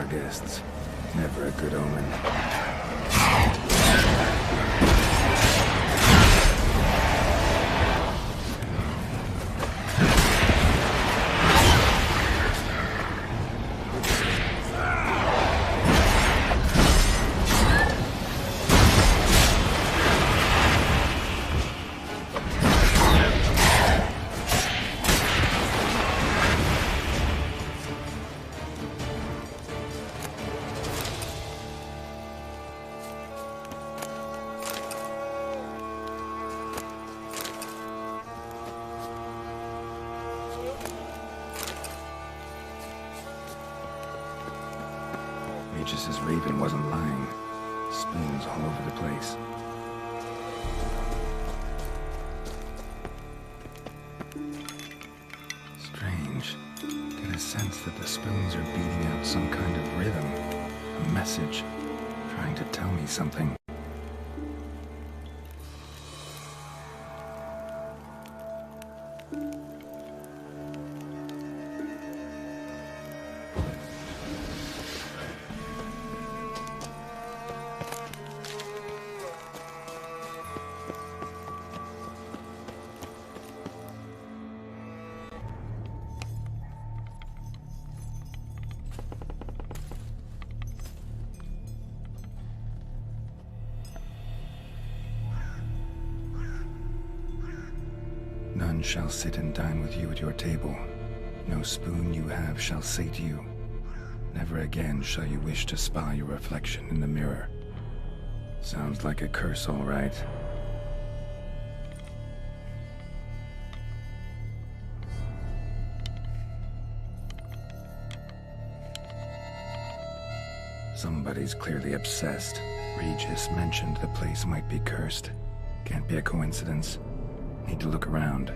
our guests. Never a good omen. Aegis's raven wasn't lying. Spoons all over the place. Strange. Get a sense that the spoons are beating out some kind of rhythm. A message. Trying to tell me something. None shall sit and dine with you at your table. No spoon you have shall sate you. Never again shall you wish to spy your reflection in the mirror. Sounds like a curse, all right. Somebody's clearly obsessed. Regis mentioned the place might be cursed. Can't be a coincidence. Need to look around.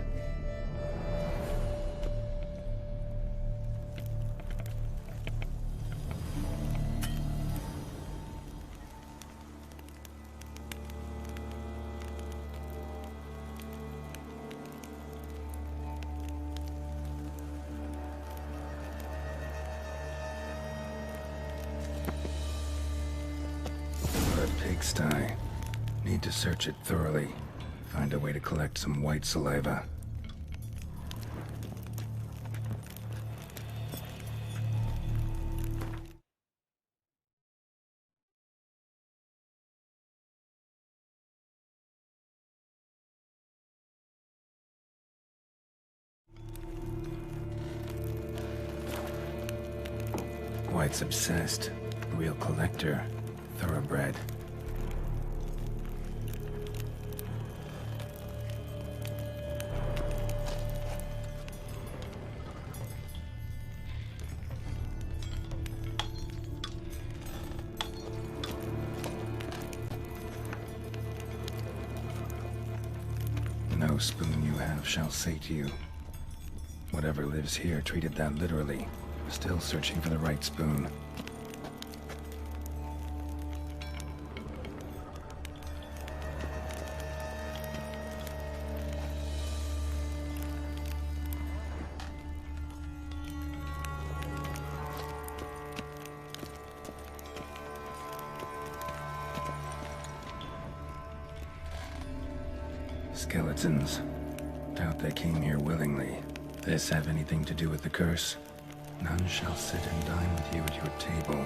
What a pigsty. Need to search it thoroughly. Find a way to collect some white saliva. White's obsessed. Real collector. Thoroughbred. No spoon you have shall sate you. Whatever lives here treated that literally. Still searching for the right spoon. Skeletons. Doubt they came here willingly. This have anything to do with the curse? None shall sit and dine with you at your table.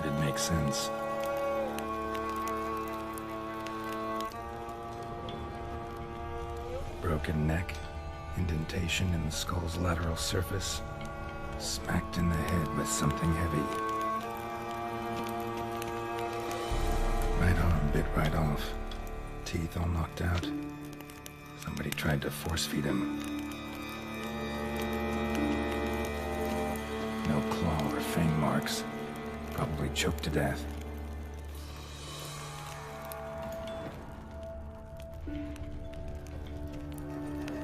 It'd make sense. Broken neck, indentation in the skull's lateral surface, smacked in the head with something heavy. Right arm bit right off, teeth all knocked out. Somebody tried to force feed him. No claw or fang marks. Probably choked to death.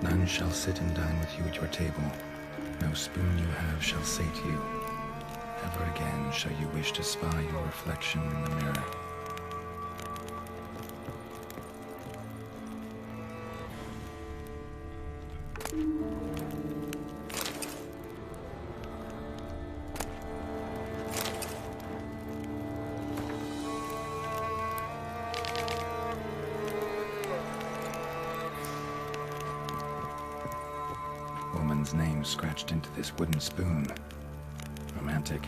None shall sit and dine with you at your table. No spoon you have shall sate you. Never again shall you wish to spy your reflection in the mirror. woman's name scratched into this wooden spoon. Romantic.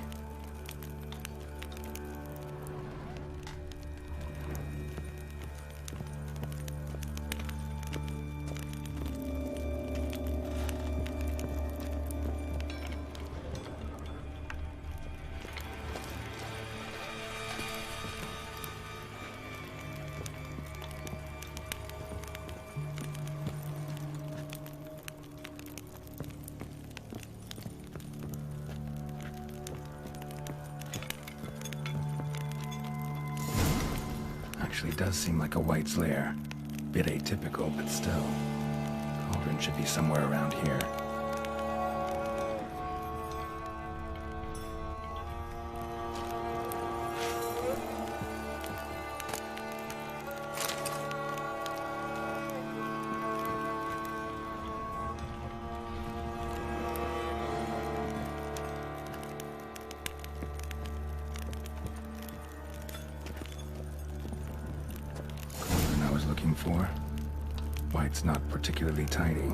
Actually does seem like a White's lair. Bit atypical, but still. Cauldron should be somewhere around here. Looking for. White's not particularly tidy.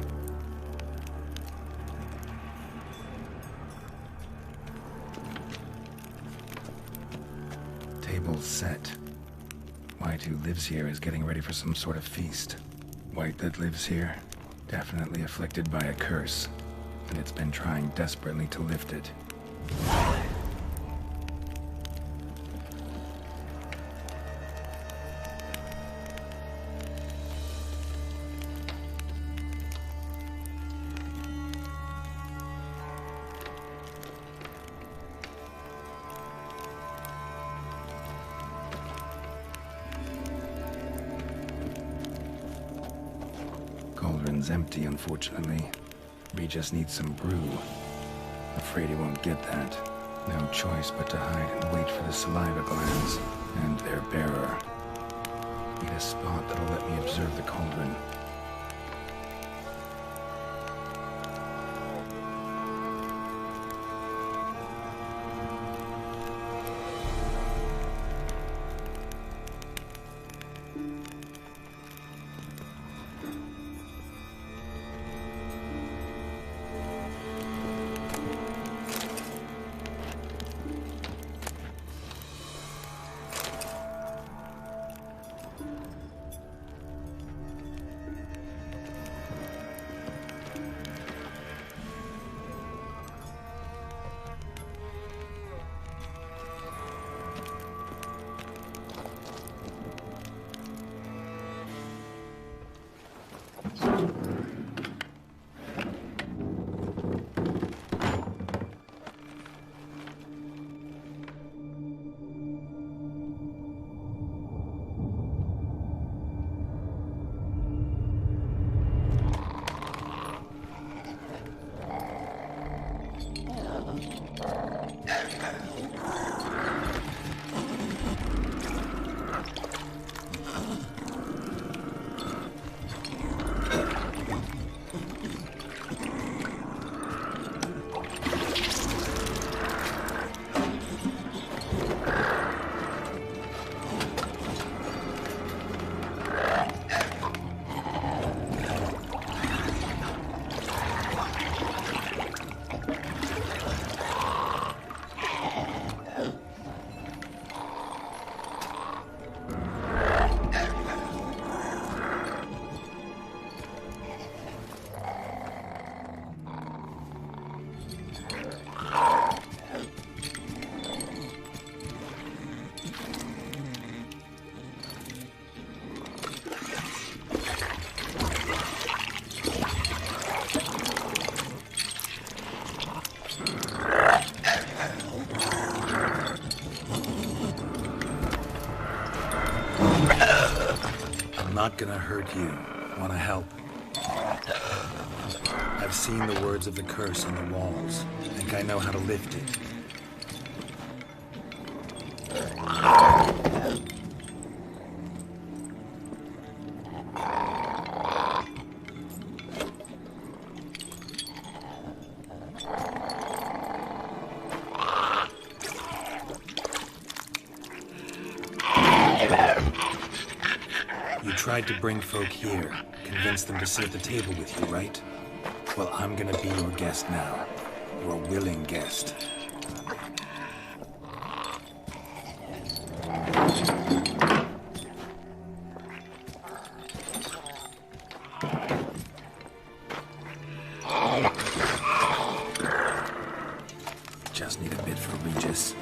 Table's set. White, who lives here, is getting ready for some sort of feast. White that lives here, definitely afflicted by a curse, and it's been trying desperately to lift it. Cauldron's empty, unfortunately. We just need some brew. Afraid he won't get that. No choice but to hide and wait for the saliva glands and their bearer. Need a spot that'll let me observe the cauldron. Not gonna hurt you. Wanna help? I've seen the words of the curse on the walls. Think I know how to lift it. You tried to bring folk here, convince them to sit at the table with you, right? Well, I'm gonna be your guest now. Your willing guest. Just need a bit for Regis.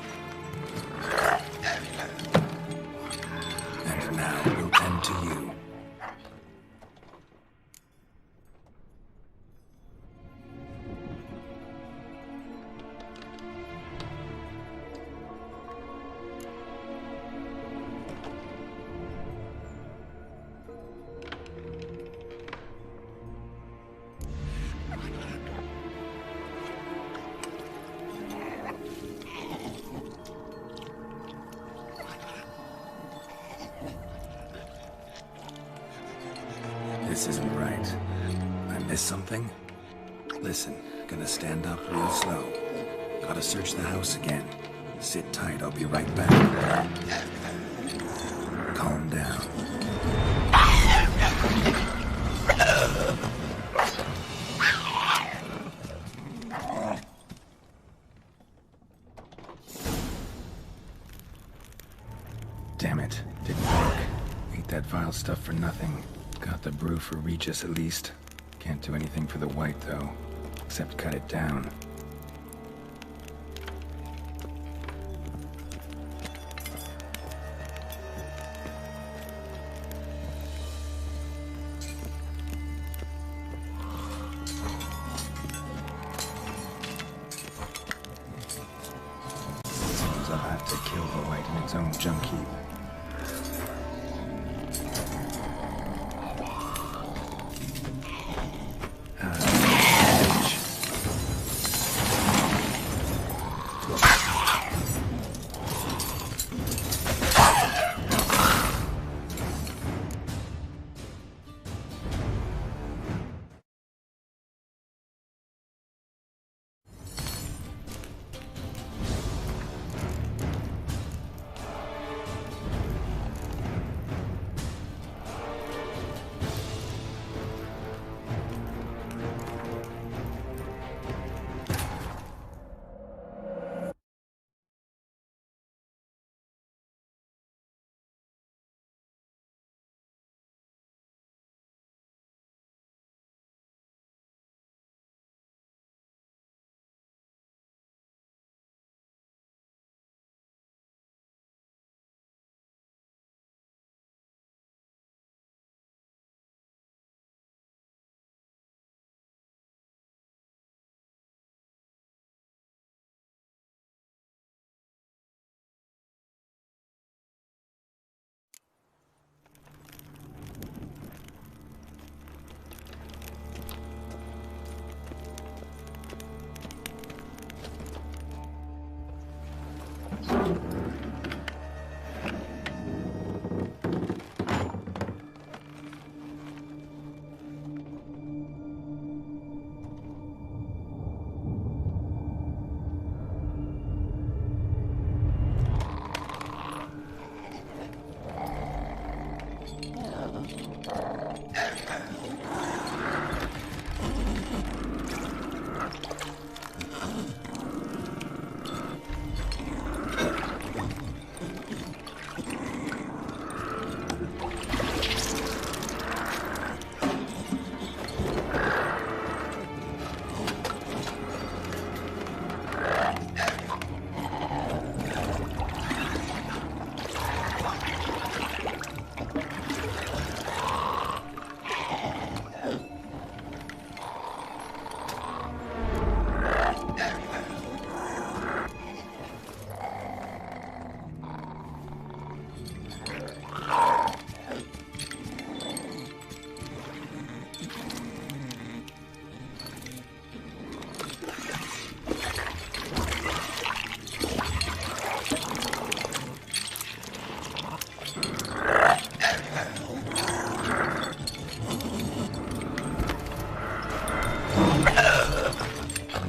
And now we'll tend to you. This isn't right. I missed something? Listen, gonna stand up real slow. Gotta search the house again. Sit tight, I'll be right back. Calm down. Damn it, didn't work. Ate that vile stuff for nothing. Got the brew for Regis at least. Can't do anything for the white though, except cut it down. Seems I'll have to kill the white in its own junk heap.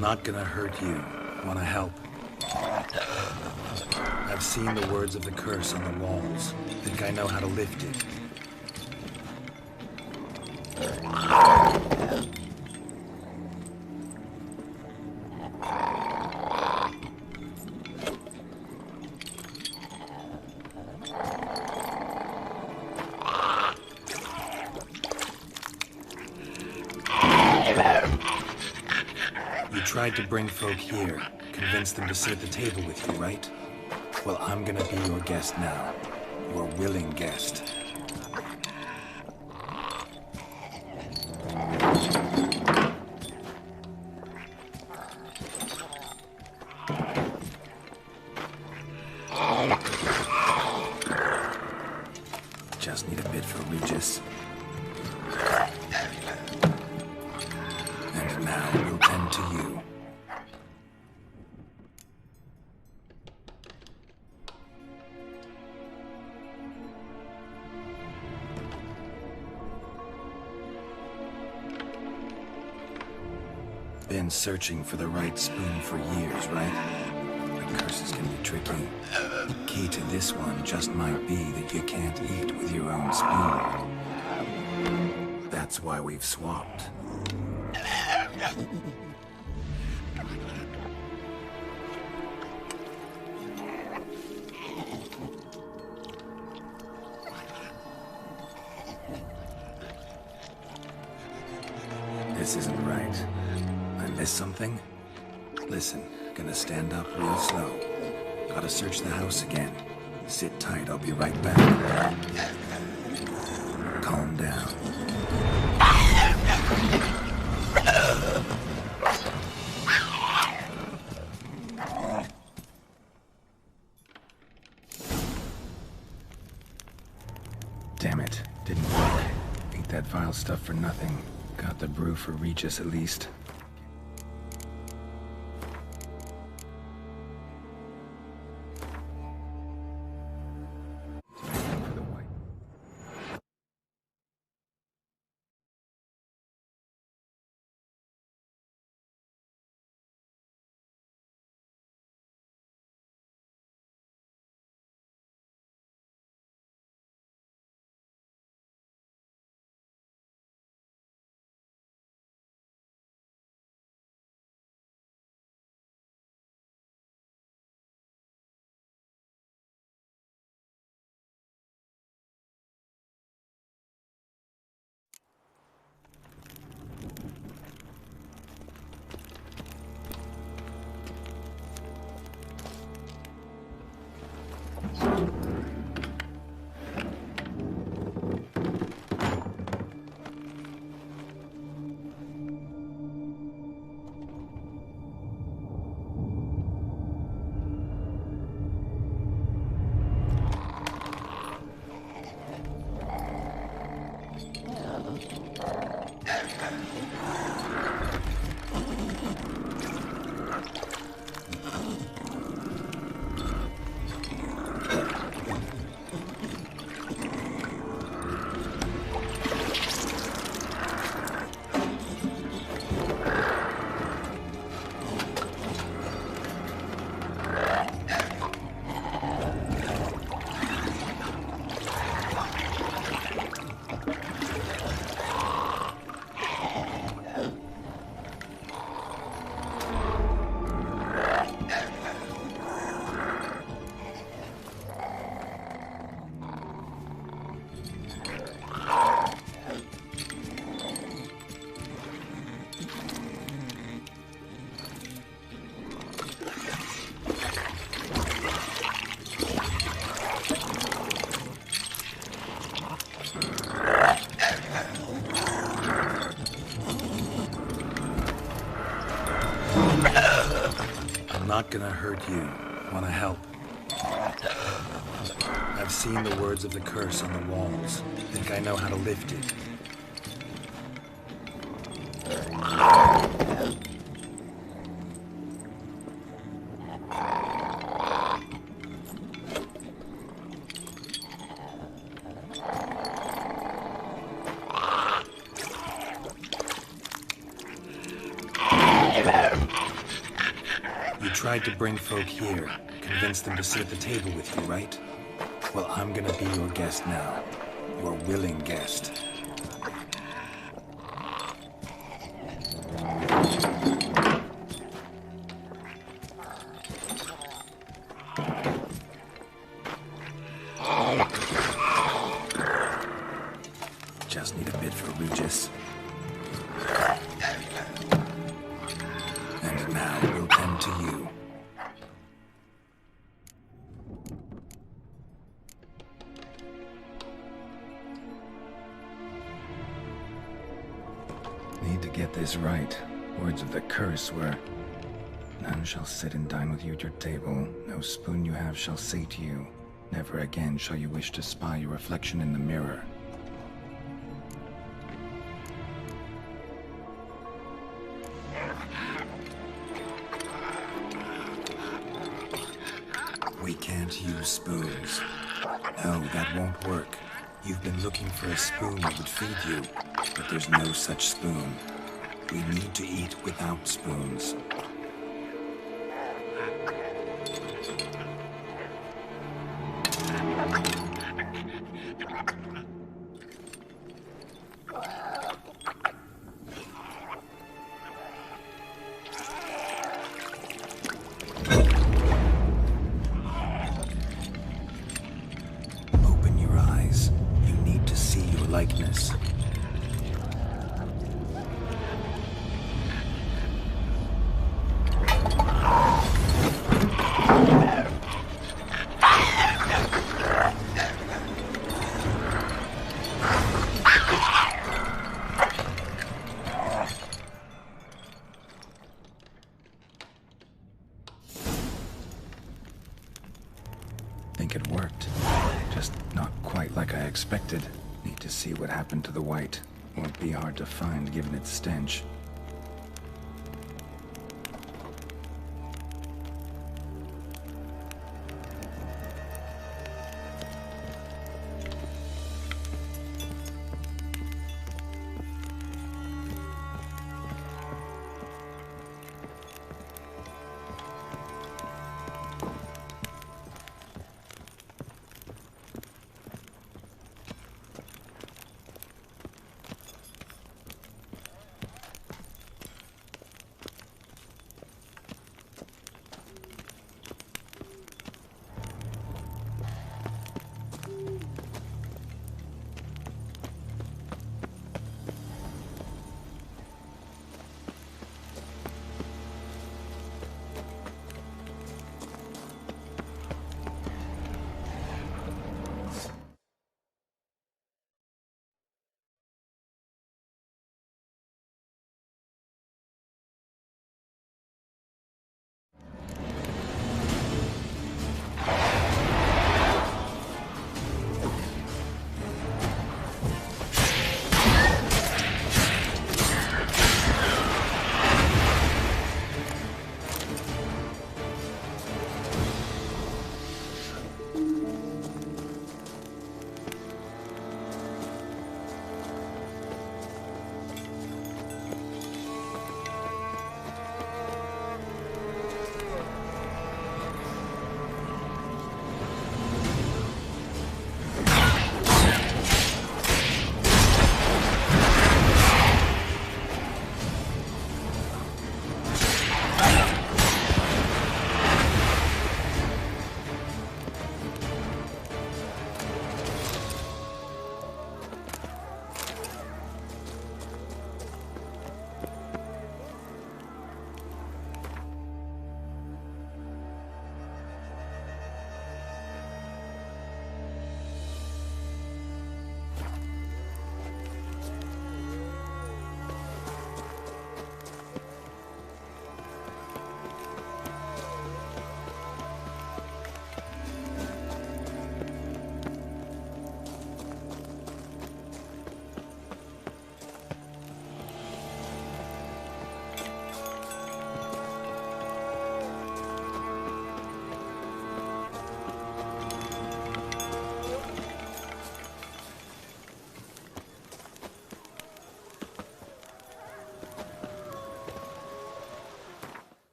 Not gonna hurt you. Wanna help? I've seen the words of the curse on the walls. Think I know how to lift it. You tried to bring folk here, convince them to sit at the table with you, right? Well, I'm gonna be your guest now. Your willing guest. Just need a bit for Regis. And now we'll tend to you. Been searching for the right spoon for years, right? The curses can be tricky. Key to this one just might be that you can't eat with your own spoon. That's why we've swapped. This isn't right. I missed something? Listen, gonna stand up real slow. Gotta search the house again. Sit tight, I'll be right back. Calm down. Damn it, didn't work. Ate that vile stuff for nothing. Got the brew for Regis at least. Not gonna hurt you. Wanna help? I've seen the words of the curse on the walls. Think I know how to lift it. You tried to bring folk here, convince them to sit at the table with you, right? Well, I'm gonna be your guest now. Your willing guest. And now we'll tend to you. Need to get this right. Words of the curse were, none shall sit and dine with you at your table. No spoon you have shall say to you, never again shall you wish to spy your reflection in the mirror. We can't use spoons. No, that won't work. You've been looking for a spoon that would feed you, but there's no such spoon. We need to eat without spoons. Open your eyes. You need to see your likeness. Think it worked. Just not quite like I expected. Need to see what happened to the white. Won't be hard to find given its stench.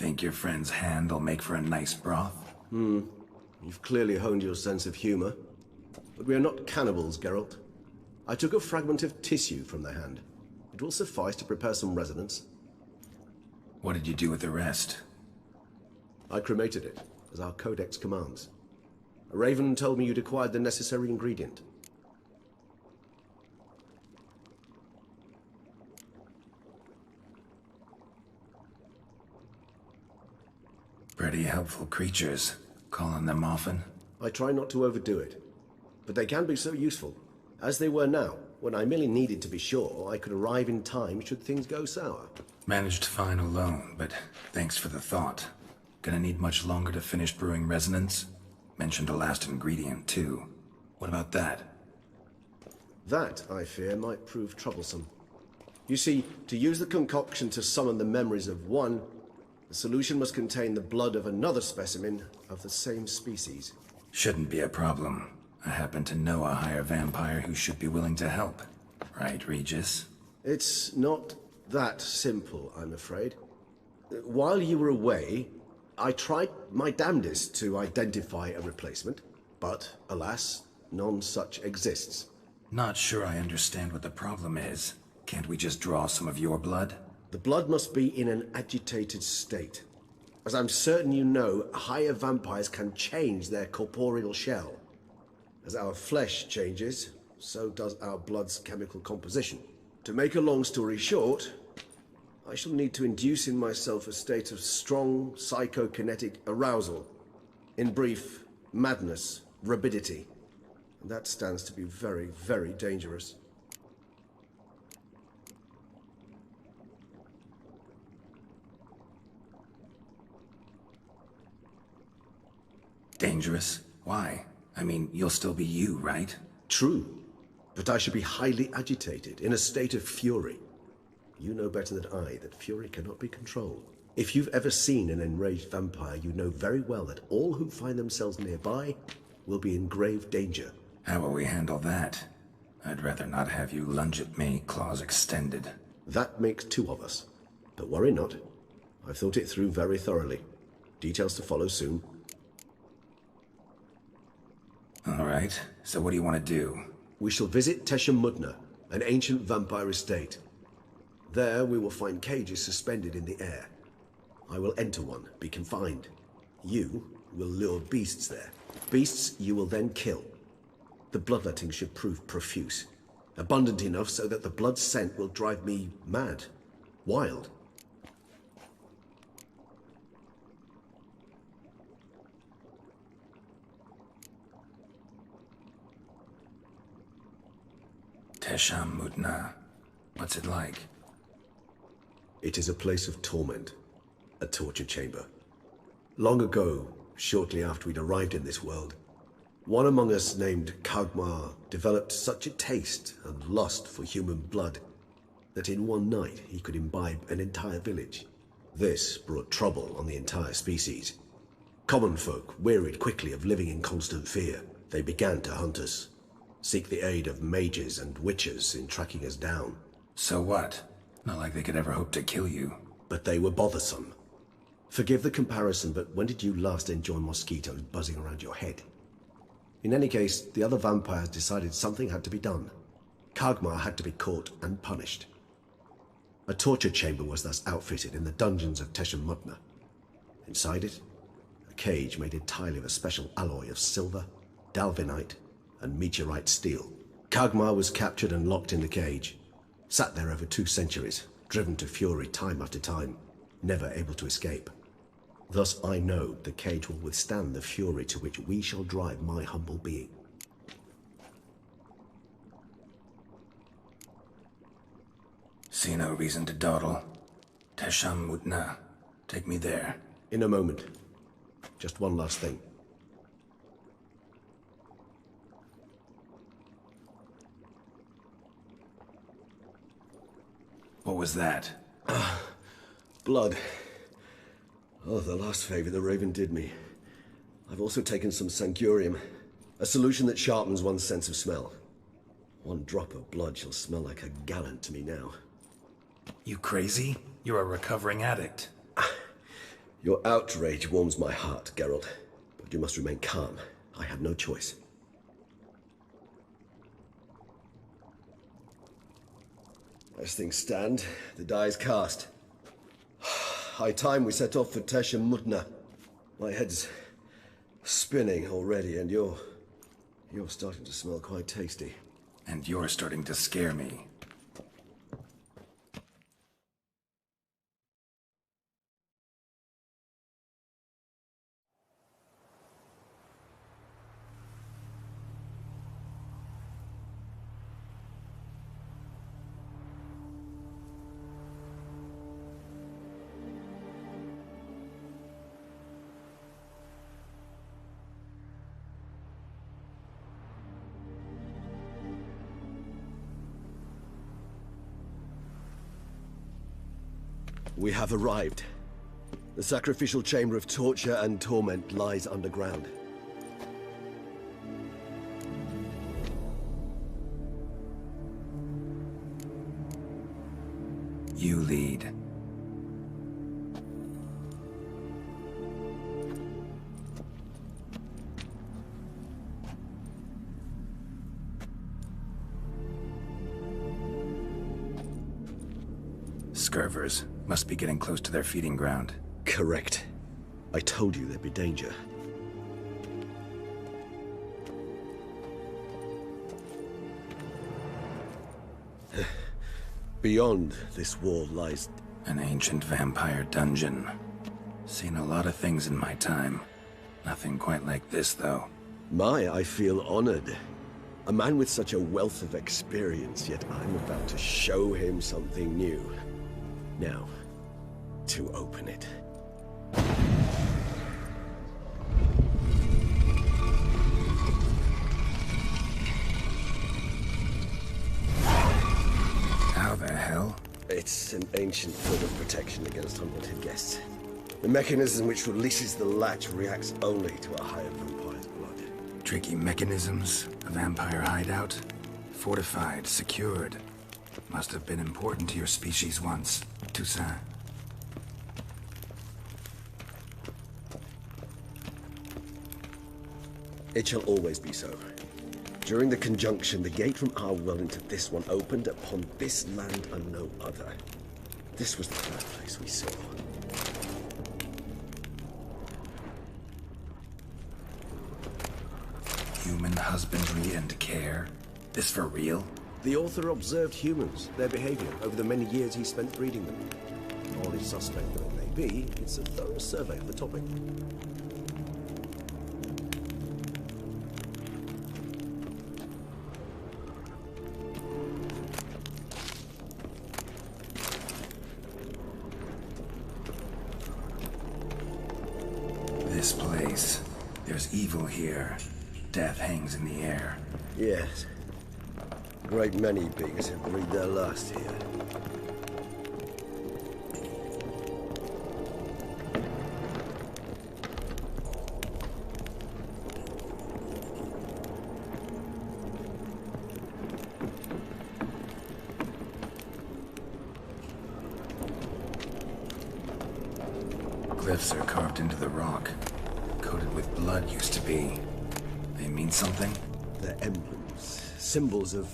Think your friend's hand will make for a nice broth? You've clearly honed your sense of humor. But we are not cannibals, Geralt. I took a fragment of tissue from the hand. It will suffice to prepare some resonance. What did you do with the rest? I cremated it, as our codex commands. A raven told me you'd acquired the necessary ingredient. Pretty helpful creatures. Call on them often? I try not to overdo it, but they can be so useful, as they were now, when I merely needed to be sure I could arrive in time should things go sour. Managed fine alone, but thanks for the thought. Gonna need much longer to finish brewing resonance? Mentioned a last ingredient, too. What about that? That, I fear, might prove troublesome. You see, to use the concoction to summon the memories of one, the solution must contain the blood of another specimen of the same species. Shouldn't be a problem. I happen to know a higher vampire who should be willing to help. Right, Regis? It's not that simple, I'm afraid. While you were away, I tried my damnedest to identify a replacement, but alas, none such exists. Not sure I understand what the problem is. Can't we just draw some of your blood? The blood must be in an agitated state. As I'm certain you know, higher vampires can change their corporeal shell. As our flesh changes, so does our blood's chemical composition. To make a long story short, I shall need to induce in myself a state of strong psychokinetic arousal. In brief, madness, rabidity. And that stands to be very, very dangerous. Dangerous? Why? I mean, you'll still be you, right? True, but I should be highly agitated, in a state of fury. You know better than I that fury cannot be controlled. If you've ever seen an enraged vampire, you know very well that all who find themselves nearby will be in grave danger. How will we handle that? I'd rather not have you lunge at me, claws extended. That makes two of us. But worry not. I've thought it through very thoroughly. Details to follow soon. All right, so what do you want to do? We shall visit Tesha Mudna, an ancient vampire estate. There we will find cages suspended in the air. I will enter one, be confined. You will lure beasts there. Beasts you will then kill. The bloodletting should prove profuse. Abundant enough so that the blood scent will drive me mad. Wild. Tesha Mudna. What's it like? It is a place of torment. A torture chamber. Long ago, shortly after we'd arrived in this world, one among us named Kagmar developed such a taste and lust for human blood that in one night he could imbibe an entire village. This brought trouble on the entire species. Common folk wearied quickly of living in constant fear. They began to hunt us, seek the aid of mages and witches in tracking us down. So what? Not like they could ever hope to kill you. But they were bothersome. Forgive the comparison, but when did you last enjoy mosquitoes buzzing around your head? In any case, the other vampires decided something had to be done. Kagmar had to be caught and punished. A torture chamber was thus outfitted in the dungeons of Tesha Mudna. Inside it, a cage made entirely of a special alloy of silver, dalvinite, and meteorite steel. Kagmar was captured and locked in the cage. Sat there over 2 centuries, driven to fury time after time, never able to escape. Thus I know the cage will withstand the fury to which we shall drive my humble being. See no reason to dawdle. Tesha Mudna. Take me there. In a moment. Just one last thing. What was that? Blood. Oh, the last favor the Raven did me. I've also taken some Sangurium, a solution that sharpens one's sense of smell. One drop of blood shall smell like a gallon to me now. You crazy? You're a recovering addict. Your outrage warms my heart, Geralt. But you must remain calm. I have no choice. As things stand, the die is cast. High time we set off for Tesha Mutna. My head's spinning already, and you're starting to smell quite tasty. And you're starting to scare me. We have arrived. The sacrificial chamber of torture and torment lies underground. You lead. Scurvers must be getting close to their feeding ground. Correct. I told you there'd be danger. Beyond this wall lies... An ancient vampire dungeon. Seen a lot of things in my time. Nothing quite like this, though. I feel honored. A man with such a wealth of experience, yet I'm about to show him something new. Now, to open it. How the hell? It's an ancient form of protection against unwanted guests. The mechanism which releases the latch reacts only to a higher vampire's blood. Tricky mechanisms, a vampire hideout. Fortified, secured. Must have been important to your species once, Toussaint. It shall always be so. During the conjunction, the gate from our well into this one opened upon this land and no other. This was the first place we saw. Human husbandry and care? This for real? The author observed humans, their behavior, over the many years he spent breeding them. Morally suspect though it may be, it's a thorough survey of the topic. This place. There's evil here. Death hangs in the air. Yes. A great many beings have breathed their last here. Glyphs are carved into the rock. Coated with blood used to be. They mean something? They're emblems, symbols of,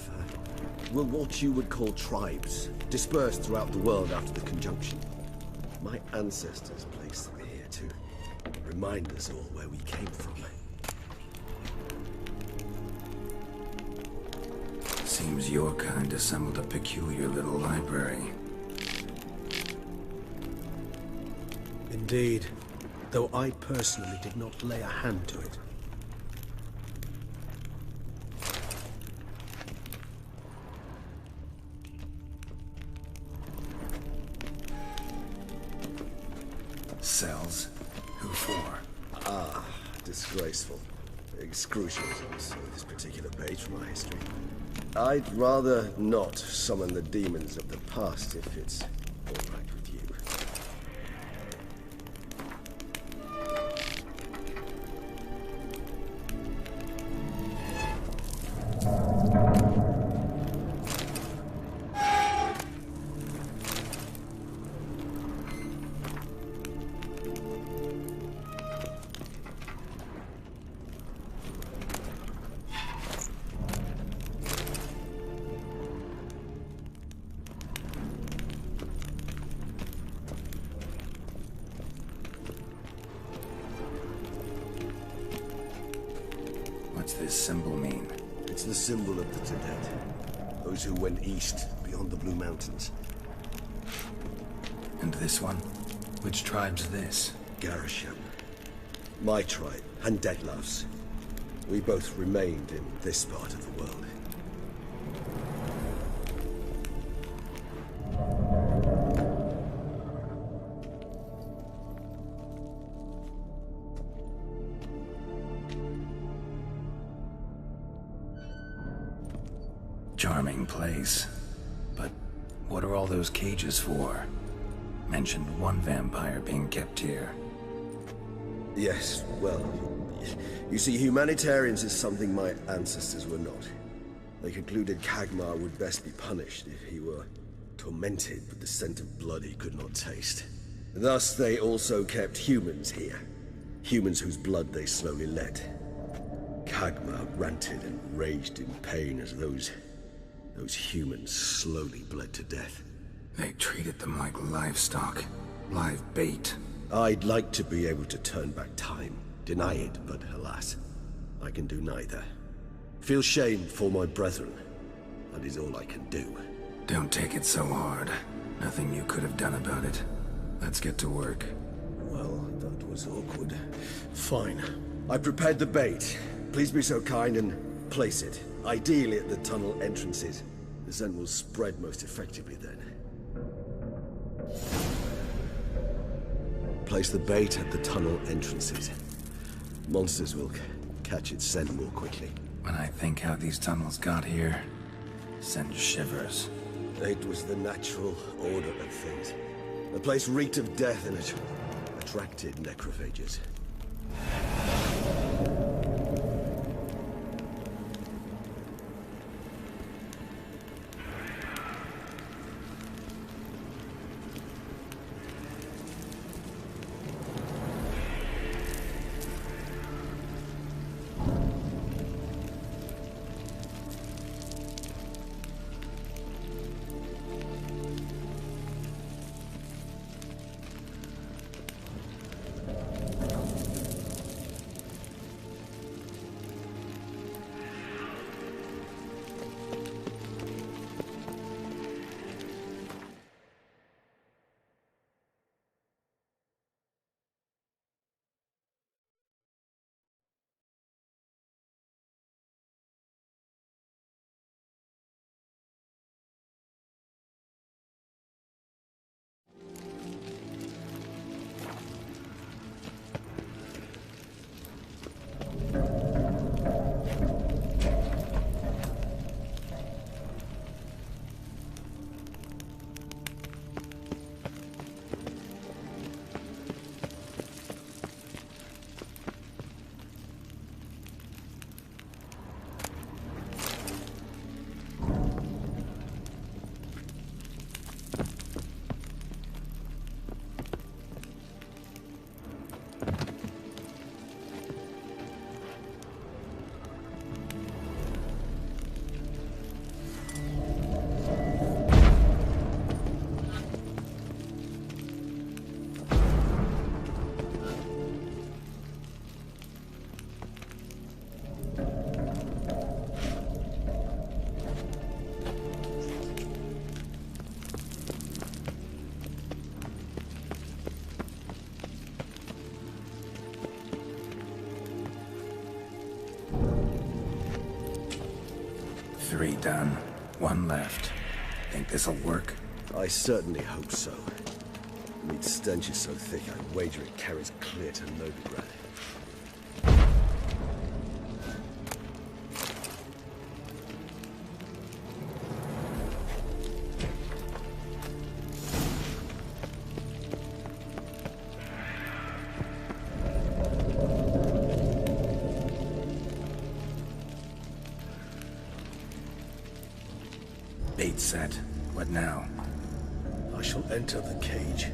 well, what you would call tribes, dispersed throughout the world after the conjunction. My ancestors placed them here to remind us all where we came from. Seems your kind assembled a peculiar little library. Indeed, though I personally did not lay a hand to it. Cells? Who for? Disgraceful. Excruciating, so this particular page from our history. I'd rather not summon the demons of the past if it's all right with you. this symbol mean? It's the symbol of the Tedet. Those who went east, beyond the Blue Mountains. And this one? Which tribe's this? Garisham. My tribe, and Dettlaff's. We both remained in this part of the world. Charming place. But what are all those cages for? Mentioned one vampire being kept here. Yes, well, you see, humanitarians is something my ancestors were not. They concluded Kagmar would best be punished if he were tormented with the scent of blood he could not taste. Thus, they also kept humans here. Humans whose blood they slowly let. Kagmar ranted and raged in pain as those humans slowly bled to death. They treated them like livestock. Live bait. I'd like to be able to turn back time. Deny it, but alas, I can do neither. Feel shame for my brethren. That is all I can do. Don't take it so hard. Nothing you could have done about it. Let's get to work. Well, that was awkward. Fine. I prepared the bait. Please be so kind and place it. Ideally at the tunnel entrances. The scent will spread most effectively then. Place the bait at the tunnel entrances. Monsters will catch its scent more quickly. When I think how these tunnels got here, sends shivers. It was the natural order of things. The place reeked of death and it attracted necrophages. Three done. One left. Think this'll work? I certainly hope so. The meat stench is so thick, I wager it carries clear to Novigrad. Bait set. What now? I shall enter the cage.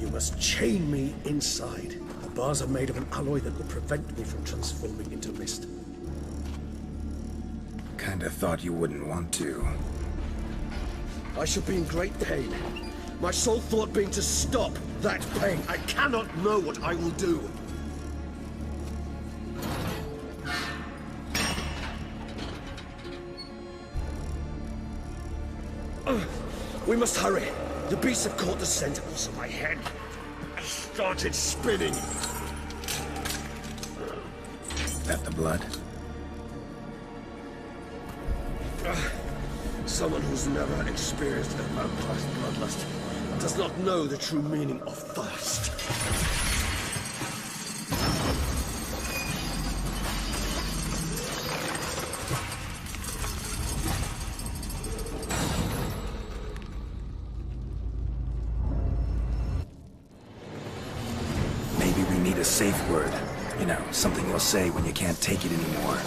You must chain me inside. The bars are made of an alloy that will prevent me from transforming into mist. Kinda thought you wouldn't want to. I shall be in great pain. My sole thought being to stop that pain. I cannot know what I will do. We must hurry. The beasts have caught the scent also my head. I started spinning. That the blood? Someone who's never experienced a vampire's bloodlust does not know the true meaning of thirst. Maybe we need a safe word. You know, something you'll say when you can't take it anymore.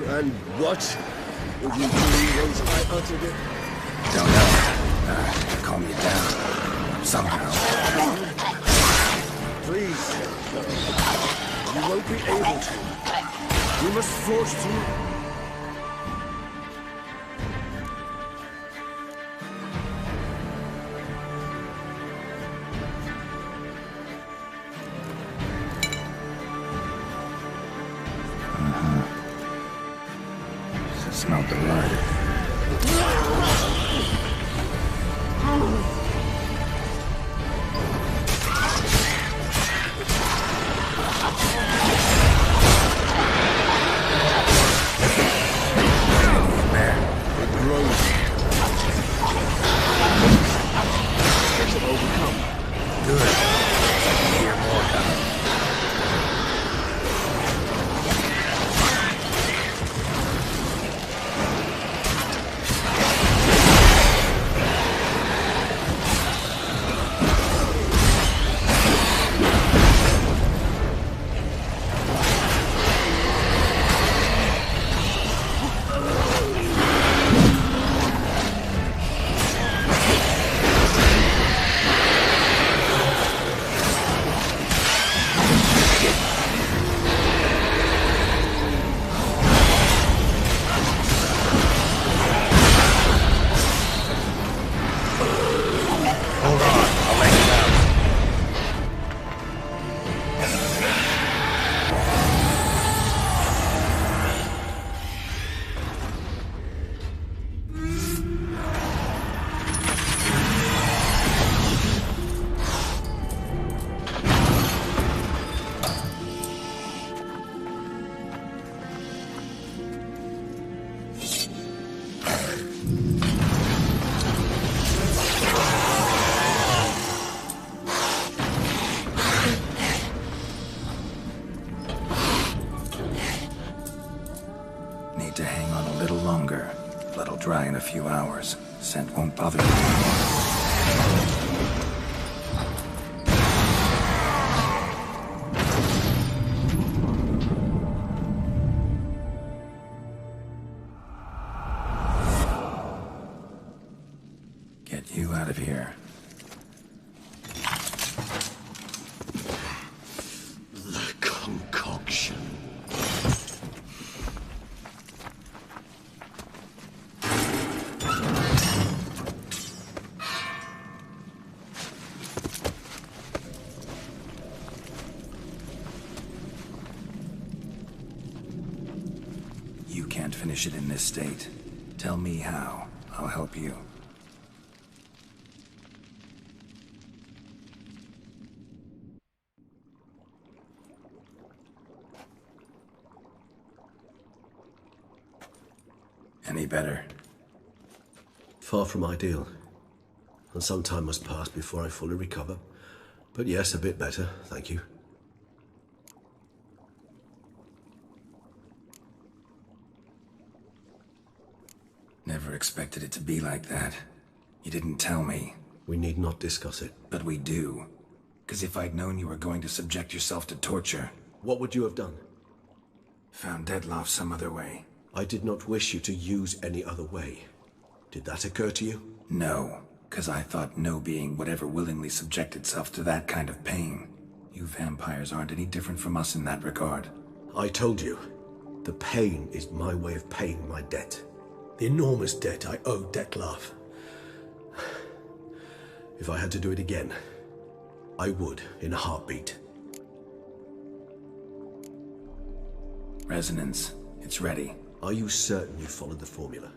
And what would you do once I uttered it? Don't know. Calm you down. Somehow. Please. You won't be able to. You must forge through. Smell the blood. Need to hang on a little longer. Blood'll dry in a few hours. Scent won't bother you anymore. Get you out of here. The concoction. You can't finish it in this state. Tell me how. I'll help you. Any better? Far from ideal. And some time must pass before I fully recover. But yes, a bit better, thank you. Never expected it to be like that. You didn't tell me. We need not discuss it. But we do. Because if I'd known you were going to subject yourself to torture... What would you have done? Found Dettlaff some other way. I did not wish you to use any other way. Did that occur to you? No, because I thought no being would ever willingly subject itself to that kind of pain. You vampires aren't any different from us in that regard. I told you. The pain is my way of paying my debt. The enormous debt I owe Dettlaff. If I had to do it again, I would in a heartbeat. Resonance. It's ready. Are you certain you followed the formula?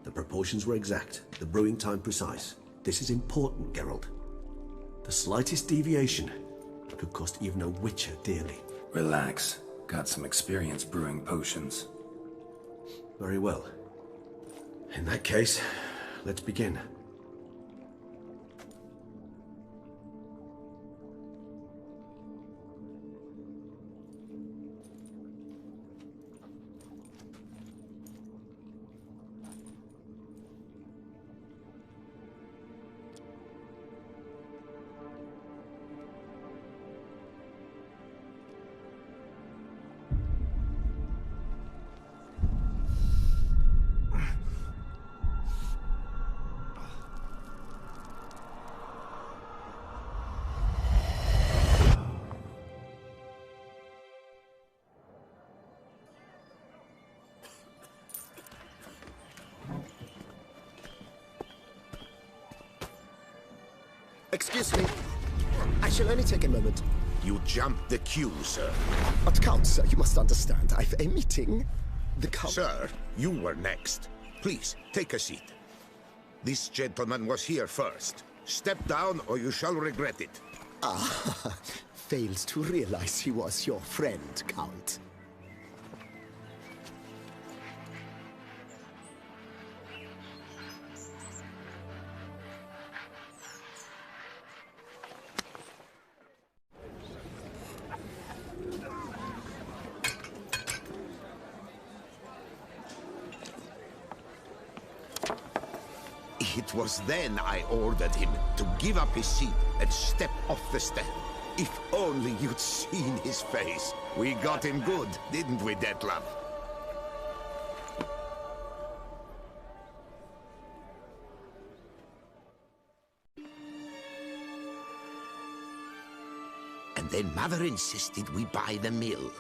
The proportions were exact, the brewing time precise. This is important, Geralt. The slightest deviation could cost even a witcher dearly. Relax. Got some experience brewing potions. Very well. In that case, let's begin. Excuse me. I shall only take a moment. You jumped the queue, sir. But Count, sir, you must understand. I've a meeting. The Count... Sir, you were next. Please, take a seat. This gentleman was here first. Step down or you shall regret it. Ah, fails to realize he was your friend, Count. It was then I ordered him to give up his seat and step off the step. If only you'd seen his face. We got him good, didn't we, Dettlaff? And then Mother insisted we buy the mill.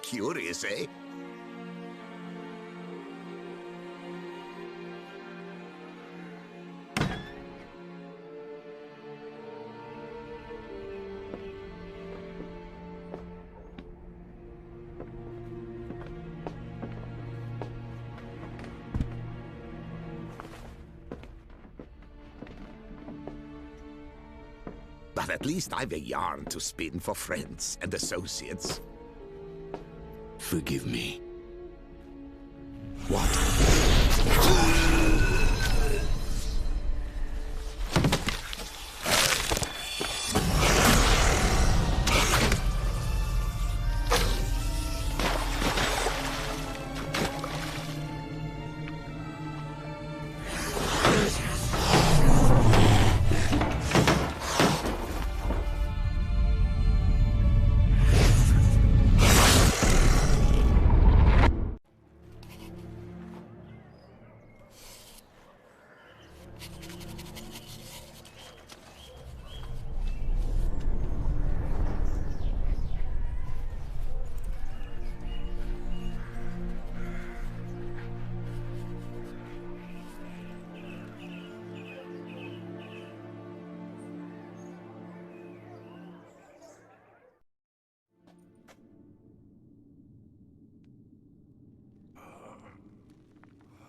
Curious, eh? But at least I've a yarn to spin for friends and associates. Forgive me. What?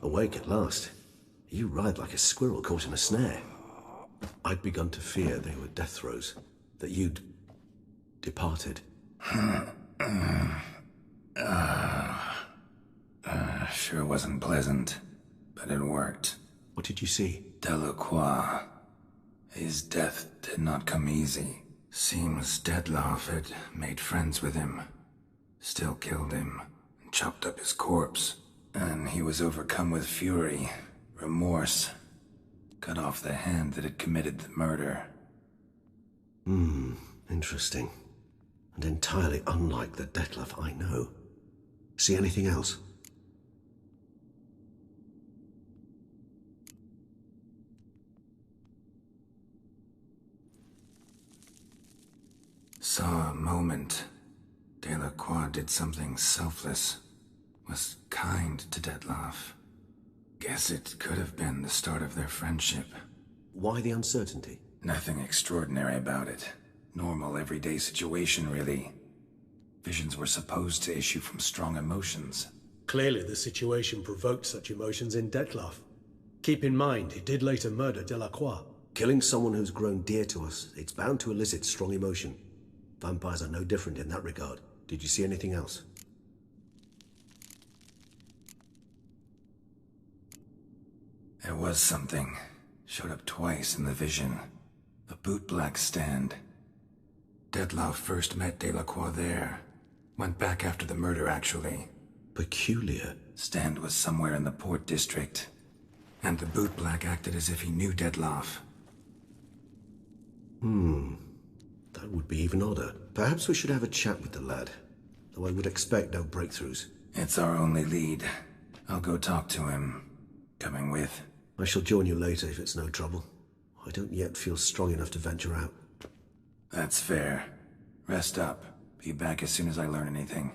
Awake at last. You ride like a squirrel caught in a snare. I'd begun to fear they were death throes, that you'd departed. Sure wasn't pleasant, but it worked. What did you see? Delacroix. His death did not come easy. Seems Dettlaff had made friends with him. Still killed him, and chopped up his corpse. And he was overcome with fury, remorse. Cut off the hand that had committed the murder. Interesting. And entirely unlike the Dettlaff I know. See anything else? Saw a moment. Delacroix did something selfless. Was kind to Dettlaff. Guess it could have been the start of their friendship. Why the uncertainty? Nothing extraordinary about it. Normal, everyday situation, really. Visions were supposed to issue from strong emotions. Clearly, the situation provoked such emotions in Dettlaff. Keep in mind, he did later murder Delacroix. Killing someone who's grown dear to us, it's bound to elicit strong emotion. Vampires are no different in that regard. Did you see anything else? There was something. Showed up twice in the vision. A bootblack stand. Detloff first met Delacroix there. Went back after the murder, actually. Peculiar. Stand was somewhere in the Port District. And the bootblack acted as if he knew Detloff. That would be even odder. Perhaps we should have a chat with the lad. Though I would expect no breakthroughs. It's our only lead. I'll go talk to him. Coming with? I shall join you later if it's no trouble. I don't yet feel strong enough to venture out. That's fair. Rest up. Be back as soon as I learn anything.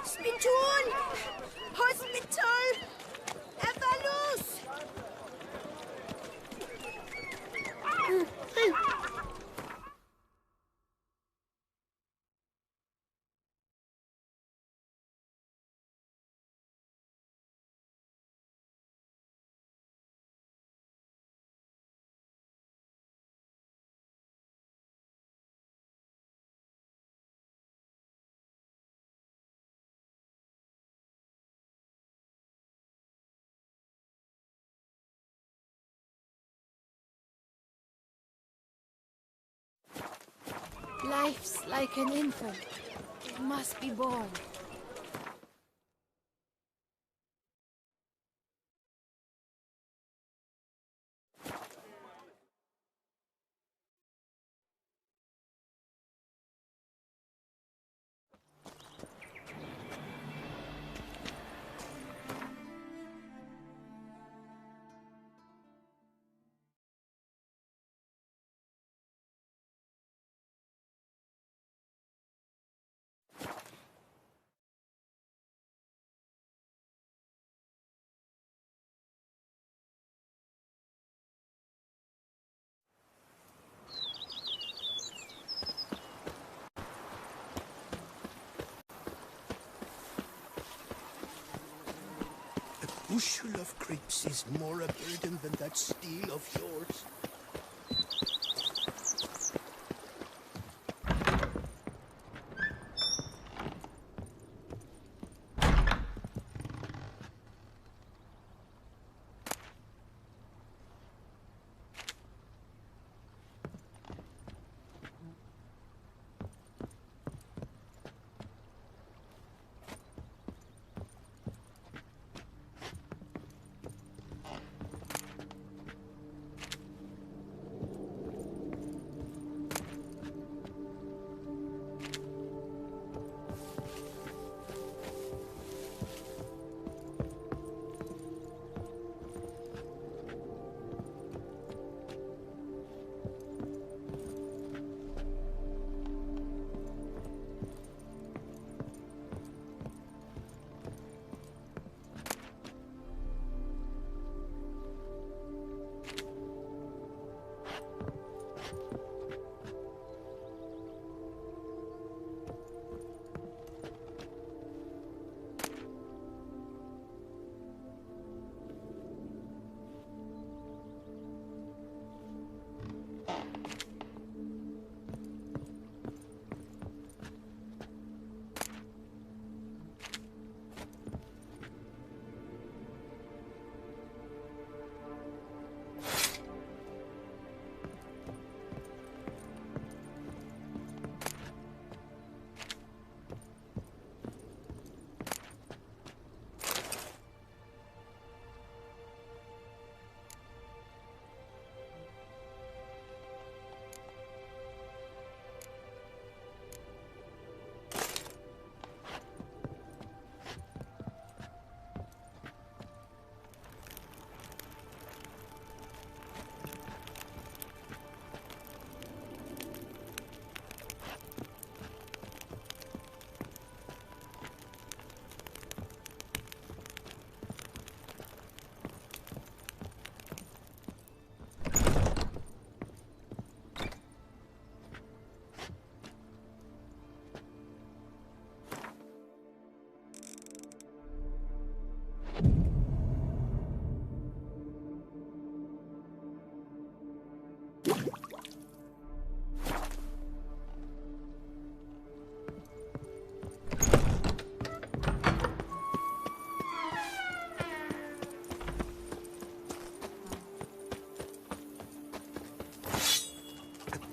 Spital! Hospital! Evalus! Life's like an infant. It must be born. A bushel of grapes is more a burden than that steel of yours.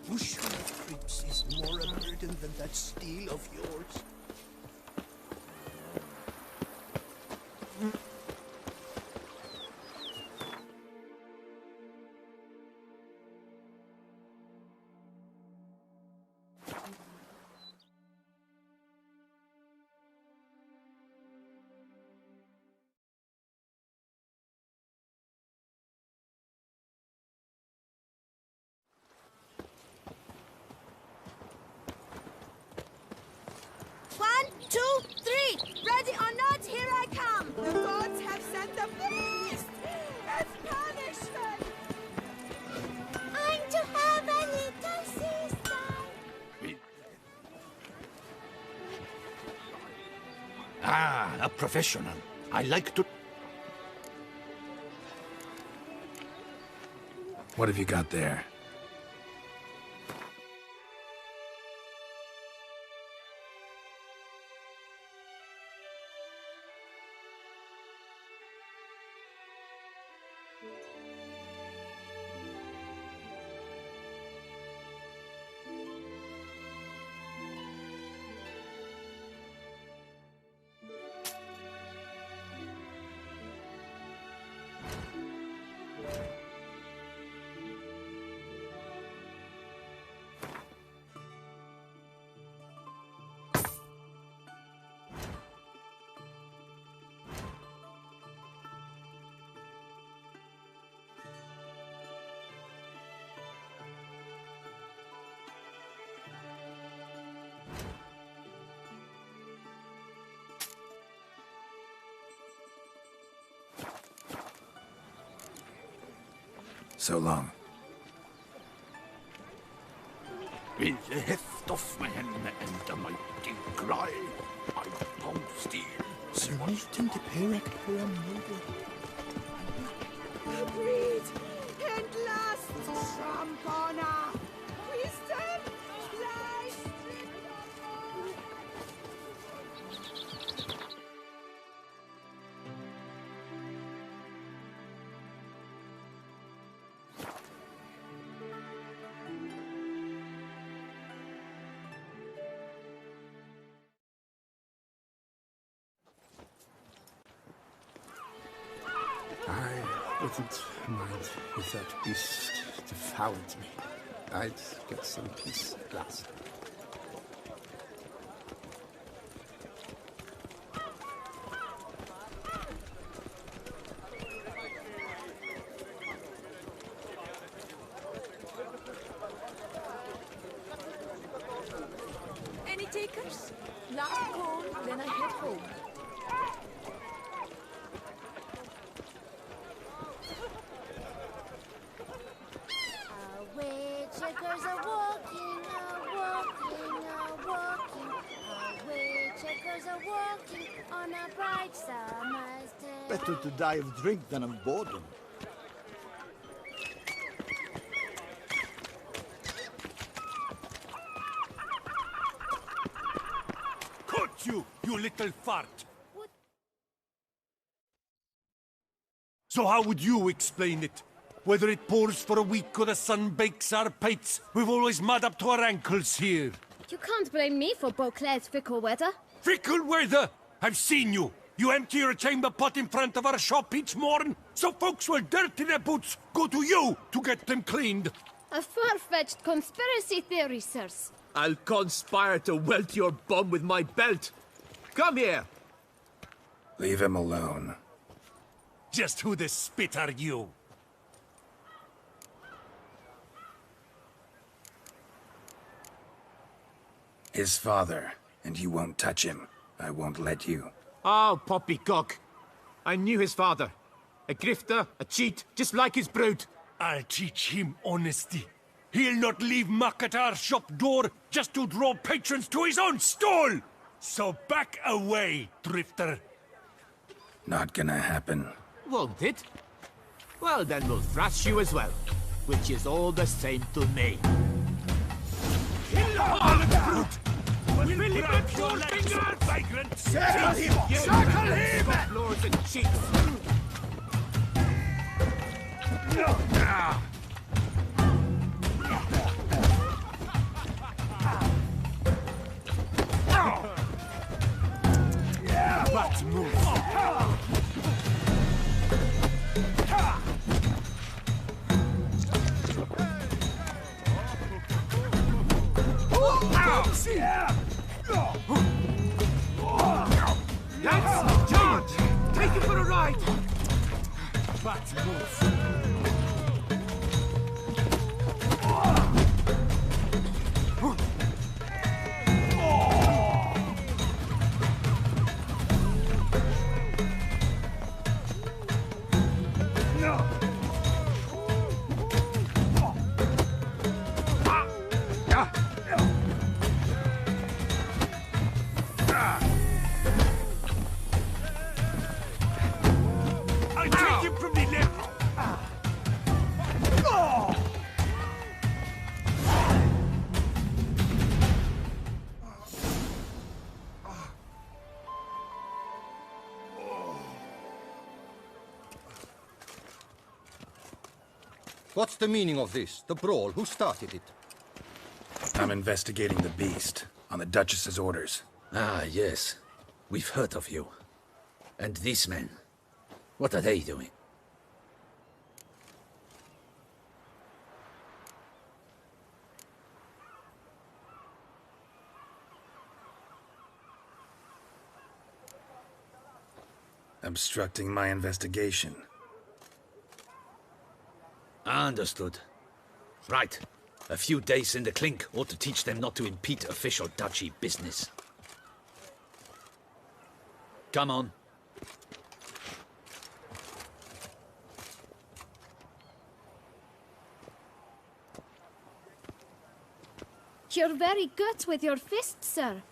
Bushel of creeps is more a burden than that steel of yours. Ready or not, here I come! The gods have sent the beast! Let's punish them! I'm to have a little sister! Ah, a professional. I like to... What have you got there? So long. With the heft of man and a mighty cry, I found steel. Certain to Perak for a noble. Breed! And last Trampona! Wisdom! Fly! I wouldn't mind if that beast devoured me. I'd get some peace at last. Any takers? Last call, then I head home. Waycheckers are walking, waycheckers are walking on a bright summer's day. Better to die of drink than of boredom. you, you little fart. So how would you explain it? Whether it pours for a week or the sun bakes our pates, we've always mud up to our ankles here. You can't blame me for Beauclair's fickle weather. Fickle weather? I've seen you. You empty your chamber pot in front of our shop each morn, so folks will dirty their boots go to you to get them cleaned. A far-fetched conspiracy theory, sirs. I'll conspire to welt your bum with my belt. Come here. Leave him alone. Just who the spit are you? His father, and you won't touch him. I won't let you. Oh, poppycock. I knew his father. A grifter, a cheat, just like his brute. I'll teach him honesty. He'll not leave muck at our shop door just to draw patrons to his own stall! So back away, drifter. Not gonna happen. Won't it? Well, then we'll thrash you as well. Which is all the same to me. Kill the harlot brute! We'll break your legs, vagrant! Circle him! Circle him! Floors and cheeks! Bad move! That's charge! Take it for a ride! Bad move! What's the meaning of this? The brawl? Who started it? I'm investigating the beast, on the Duchess's orders. Ah, yes. We've heard of you. And these men, what are they doing? Obstructing my investigation. Understood. Right. A few days in the clink ought to teach them not to impede official duchy business. Come on. You're very good with your fists, sir.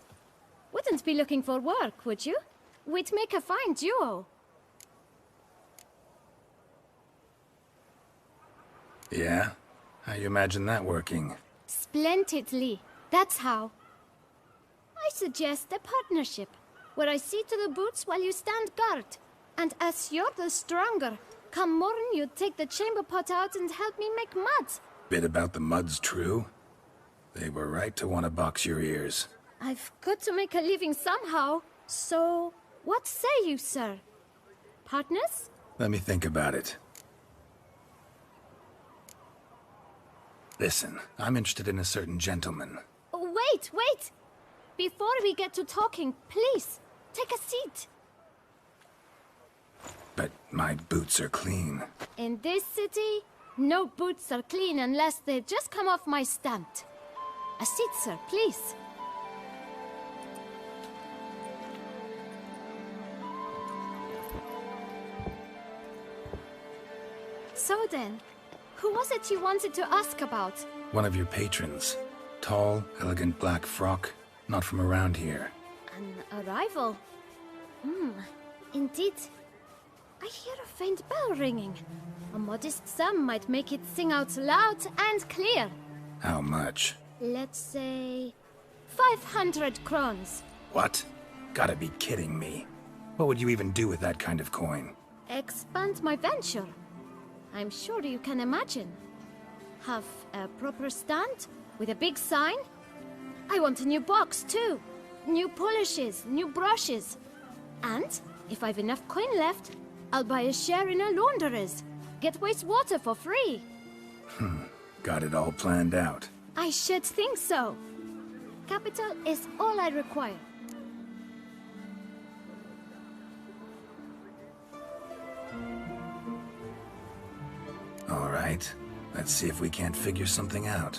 Wouldn't be looking for work, would you? We'd make a fine duo. Yeah? How you imagine that working? Splendidly. That's how. I suggest a partnership, where I see to the boots while you stand guard. And as you're the stronger, come morn you take the chamber pot out and help me make mud. Bit about the mud's true? They were right to want to box your ears. I've got to make a living somehow. So, what say you, sir? Partners? Let me think about it. Listen, I'm interested in a certain gentleman. Wait, wait! Before we get to talking, please, take a seat. But my boots are clean. In this city, no boots are clean unless they just come off my stamp. A seat, sir, please. So then, who was it you wanted to ask about? One of your patrons. Tall, elegant black frock. Not from around here. An arrival? Indeed. I hear a faint bell ringing. A modest sum might make it sing out loud and clear. How much? Let's say 500 crowns. What? Gotta be kidding me. What would you even do with that kind of coin? Expand my venture. I'm sure you can imagine. Have a proper stand with a big sign. I want a new box too. New polishes, new brushes. And if I've enough coin left, I'll buy a share in a launderer's. Get wastewater for free. Got it all planned out. I should think so. Capital is all I require. All right. Let's see if we can't figure something out.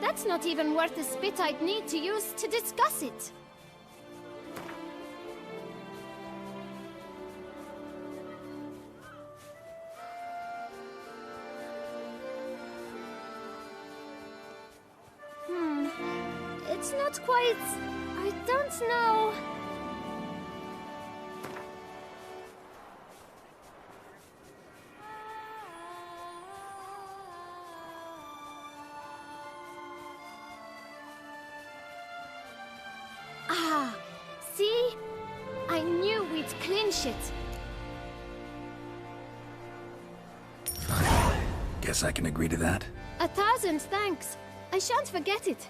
That's not even worth the spit I'd need to use to discuss it. It's not quite... I don't know... Ah, see? I knew we'd clinch it. Fine. Guess I can agree to that. 1,000 thanks. I shan't forget it.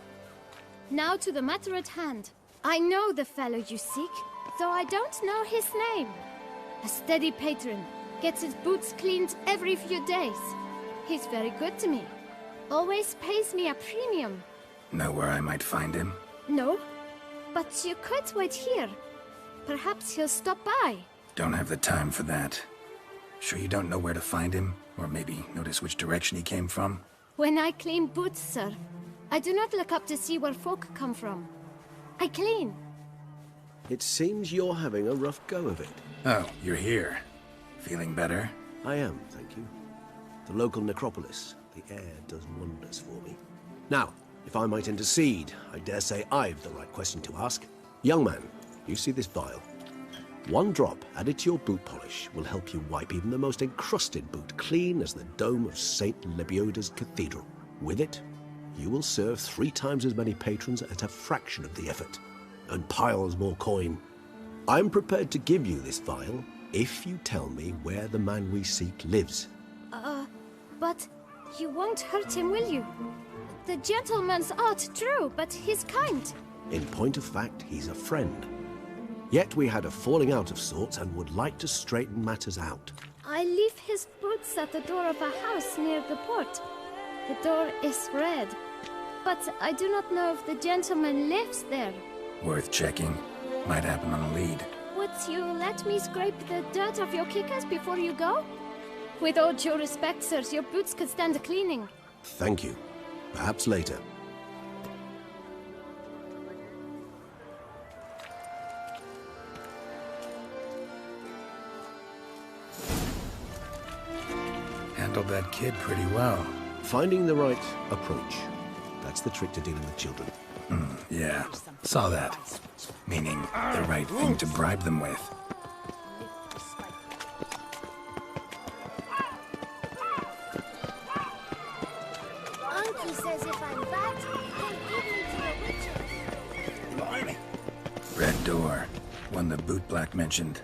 Now to the matter at hand. I know the fellow you seek, though I don't know his name. A steady patron, gets his boots cleaned every few days. He's very good to me. Always pays me a premium. Know where I might find him? No, but you could wait here. Perhaps he'll stop by. Don't have the time for that. Sure you don't know where to find him? Or maybe notice which direction he came from? When I clean boots, sir, I do not look up to see where folk come from. I clean. It seems you're having a rough go of it. Oh, you're here. Feeling better? I am, thank you. The local necropolis. The air does wonders for me. Now, if I might intercede, I dare say I've the right question to ask. Young man, you see this vial? One drop added to your boot polish will help you wipe even the most encrusted boot clean as the dome of St. Lebioda's Cathedral. With it, you will serve 3 times as many patrons at a fraction of the effort, and piles more coin. I'm prepared to give you this vial if you tell me where the man we seek lives. But you won't hurt him, will you? The gentleman's art, true, but he's kind. In point of fact, he's a friend. Yet we had a falling out of sorts and would like to straighten matters out. I leave his boots at the door of a house near the port. The door is red, but I do not know if the gentleman lives there. Worth checking. Might happen on a lead. Would you let me scrape the dirt off your kickers before you go? With all due respect, sirs, your boots could stand a cleaning. Thank you. Perhaps later. Handled that kid pretty well. Finding the right approach. That's the trick to dealing with children. Yeah, saw that. Meaning, the right thing to bribe them with. Uncle says if I'm bad, he'll give me to the witches. Red door. One the boot black mentioned.